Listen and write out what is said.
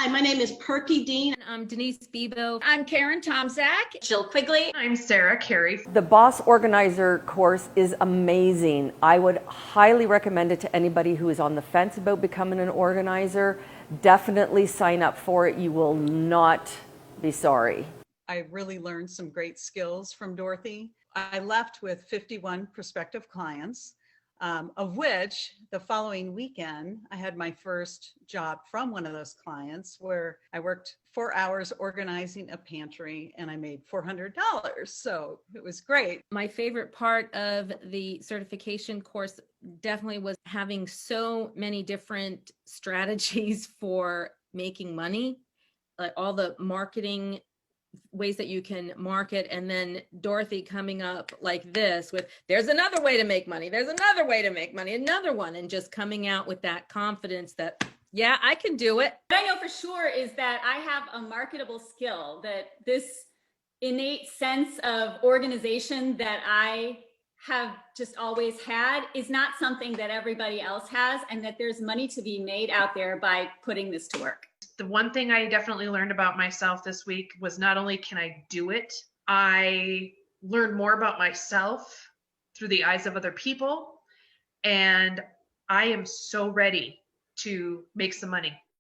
my name is Perky Dean. I'm Denise Bebo. I'm Karen Tomzak. Jill Quigley. I'm Sarah Carey. The Boss Organizer course is amazing. I would highly recommend it to anybody who is on the fence about becoming an organizer. Definitely sign up for it. You will not be sorry. I really learned some great skills from Dorothy. I left with 51 prospective clients, of which the following weekend, I had my first job from one of those clients where I worked 4 hours organizing a pantry and I made $400. So it was great. My favorite part of the certification course definitely was having so many different strategies for making money, like all the marketing ways that you can market, and then Dorothy coming up like this with, there's another way to make money, there's another way to make money, another one, and just coming out with that confidence that, yeah, I can do it. What I know for sure is that I have a marketable skill, that this innate sense of organization that I have just always had is not something that everybody else has, and that there's money to be made out there by putting this to work. The one thing I definitely learned about myself this week was not only can I do it, I learned more about myself through the eyes of other people. And I am so ready to make some money.